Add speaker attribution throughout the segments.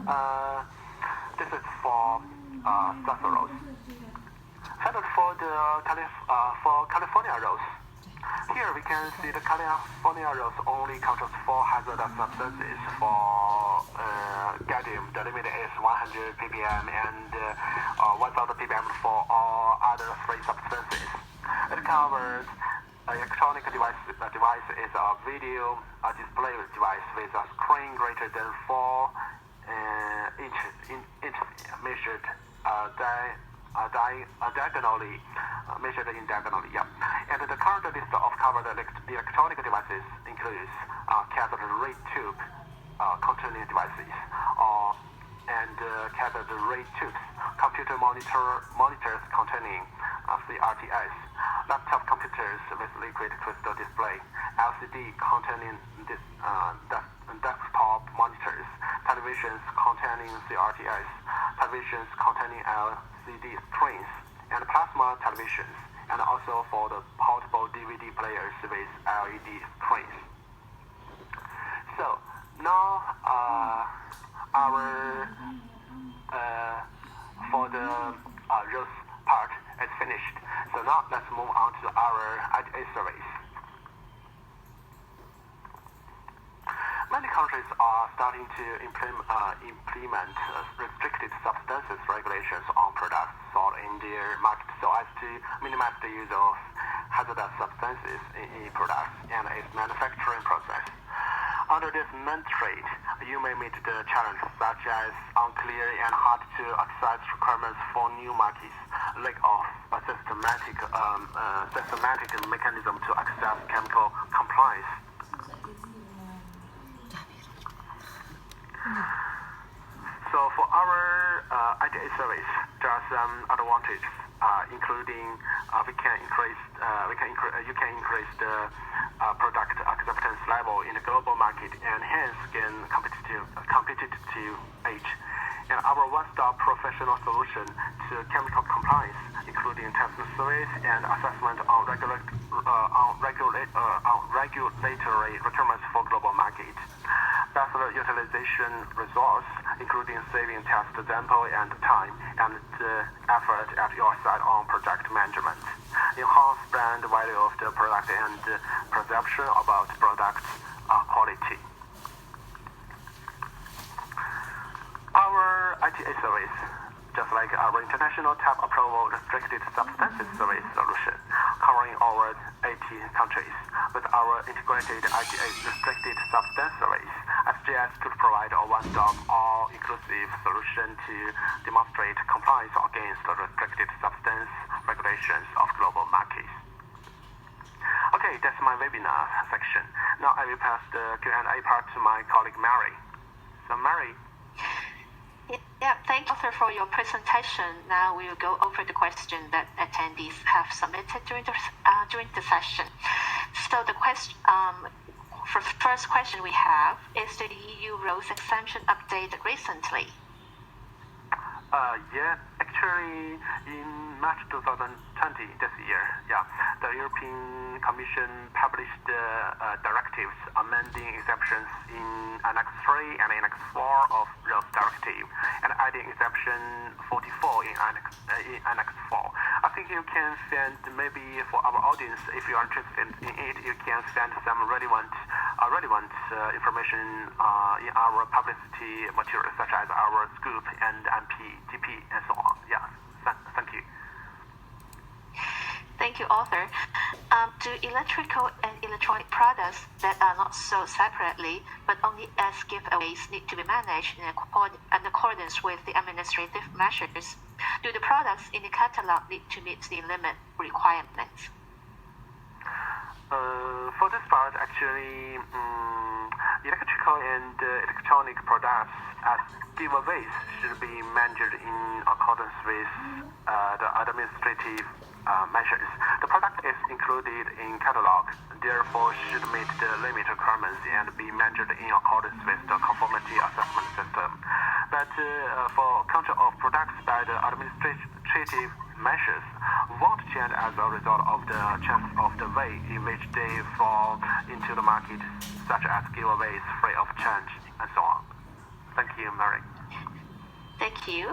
Speaker 1: Uh, this is for Saffron rose. Standard for the for California rose. Here we can see the California rose only contains 4 hazardous substances. For gadolinium, the limit is 100 ppm and 1000 ppm for all other 3 substances. It covers electronic device is a video display device with a screen greater than 4 inches measured diagonally, measured in diagonally. Yeah. And the current list of covered electronic devices includes cathode ray tube containing devices, and cathode ray tubes, computer monitors containing CRTs, laptop computers with liquid crystal display, LCD containing desktop monitors, televisions containing CRTs, televisions containing LCD screens, and plasma televisions, and also for the portable DVD players with LED screens. So now our for the rose part is finished. So now let's move on to our IDA surveys. Many countries are starting to implement restricted substances regulations on products sold in their market so as to minimize the use of hazardous substances in products and its manufacturing process. Under this mandate, you may meet the challenges such as unclear and hard to access requirements for new markets, lack of a systematic mechanism to access chemical compliance. So for our IDA service, there are some advantages, including you can increase the product acceptance level in the global market and hence gain competitive edge. And our one-stop professional solution to chemical compliance, including testing service and assessment on regulatory requirements for global market. Better utilization resource, including saving test sample and time and effort at your side on project management. Enhance brand value of the product and perception about product quality. Our ITA service, just like our international type approval restricted substances service solution, covering over 80 countries. With our integrated ITA restricted substance service, SGS could provide a one-stop, all-inclusive solution to demonstrate compliance against the restricted substance regulations of global markets. Okay, that's my webinar section. Now I will pass the Q&A part to my colleague Mary. So Mary.
Speaker 2: Yeah, thank you for your presentation. Now we will go over the question that attendees have submitted during the session. So the first question we have is the EU rose exemption updated recently?
Speaker 1: Yeah, actually in March 2020 this year, the European Commission published directives amending exceptions in Annex 3 and Annex 4 of ROSE Directive and adding exception 44 in Annex 4. I think you can find, maybe for our audience, if you are interested in it, you can find some relevant information in our publicity materials such as our scoop and MP, GP, and so on. Yeah, thank you.
Speaker 2: Thank you, author. Do electrical and electronic products that are not sold separately but only as giveaways need to be managed in accordance with the administrative measures? Do the products in the catalog need to meet the limit requirements?
Speaker 1: For this part, actually, electrical and electronic products as giveaways should be managed in accordance with the administrative measures. The product is included in catalog, therefore should meet the limit requirements and be managed in accordance with the conformity assessment system. But for control of products by the administrative measures won't change as a result of the chance of the way in which they fall into the market, such as giveaways free of charge and so on. Thank you, Mary.
Speaker 2: Thank you.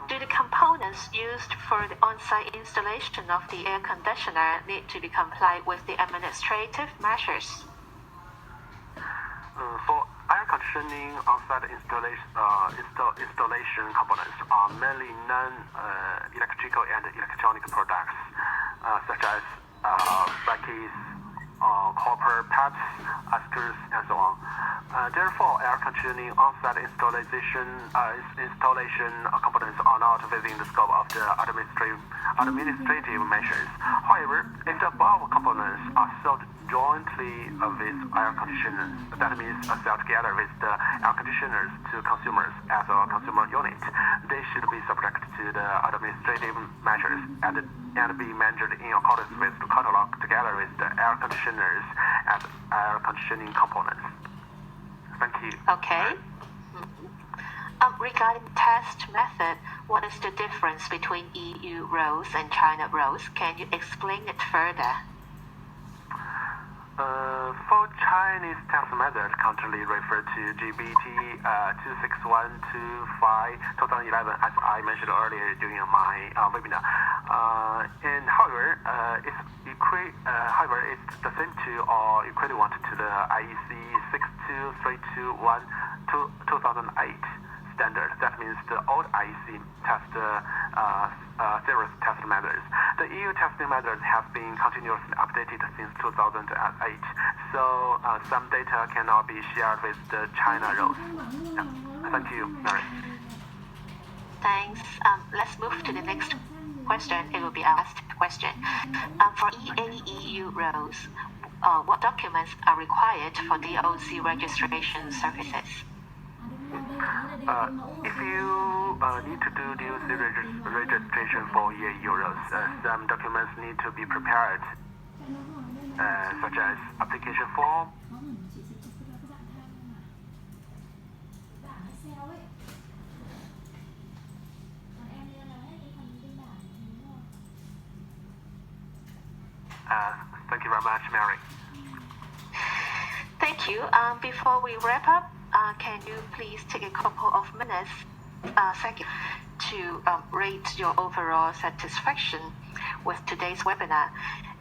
Speaker 2: Do the components used for the on-site installation of the air conditioner need to be complied with the administrative measures?
Speaker 1: For air conditioning on-site installation components are mainly non-electrical and electronic products, such as brackets, copper pipes, screws, and so on. Therefore, air conditioning on-site installation components are not within the scope of the administrative measures. However, if the above components are sold jointly with air conditioners, that means sold together with the air conditioners to consumers as a consumer unit, they should be subject to the administrative measures and be measured in accordance with the catalog together with the air conditioners as air conditioning components. Thank you.
Speaker 2: Okay. Regarding test method, what is the difference between EU rules and China rules? Can you explain it further?
Speaker 1: For Chinese test method, currently referred to GBT 26125/2011, as I mentioned earlier during my webinar. And however, it's the same to or equivalent to the IEC 62321/2008 standard. That means the old IEC test series test methods. The EU testing methods have been continuously updated since 2008, so some data cannot be shared with the China rules. Yeah. Thank you, Mary.
Speaker 2: Thanks. Let's move to the next question. It will be asked question. For EU rules, what documents are required for DOC registration services?
Speaker 1: If you need to do DOC registration for euros, some documents need to be prepared, such as application form. Thank you very much, Mary.
Speaker 2: Thank you. Before we wrap up, can you please take a couple of minutes, to rate your overall satisfaction with today's webinar?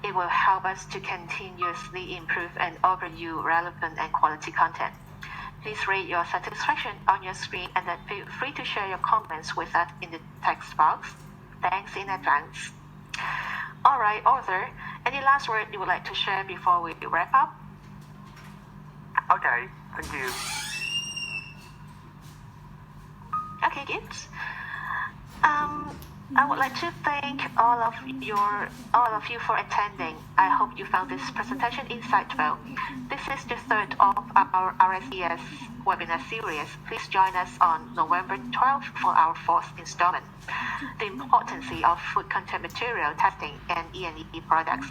Speaker 2: It will help us to continuously improve and offer you relevant and quality content. Please rate your satisfaction on your screen and then feel free to share your comments with us in the text box. Thanks in advance. All right, Arthur, any last word you would like to share before we wrap up?
Speaker 1: Okay, thank you.
Speaker 2: Okay, good. I would like to thank all of you for attending. I hope you found this presentation insightful. This is the third of our RSES webinar series. Please join us on November 12th for our fourth installment, The Importance of Food Content Material Testing and E&E Products.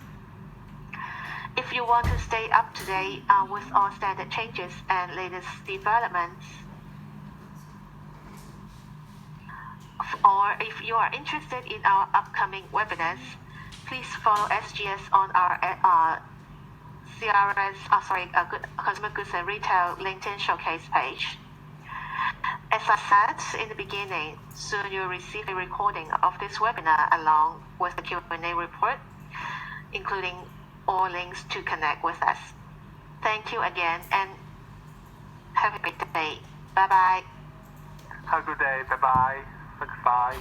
Speaker 2: If you want to stay up to date with all standard changes and latest developments, or if you are interested in our upcoming webinars, please follow SGS on our Consumer Goods and Retail LinkedIn Showcase page. As I said in the beginning, soon you'll receive a recording of this webinar along with the Q&A report, including all links to connect with us. Thank you again and have a great day. Bye-bye.
Speaker 1: Have a good day. Bye-bye. Bye.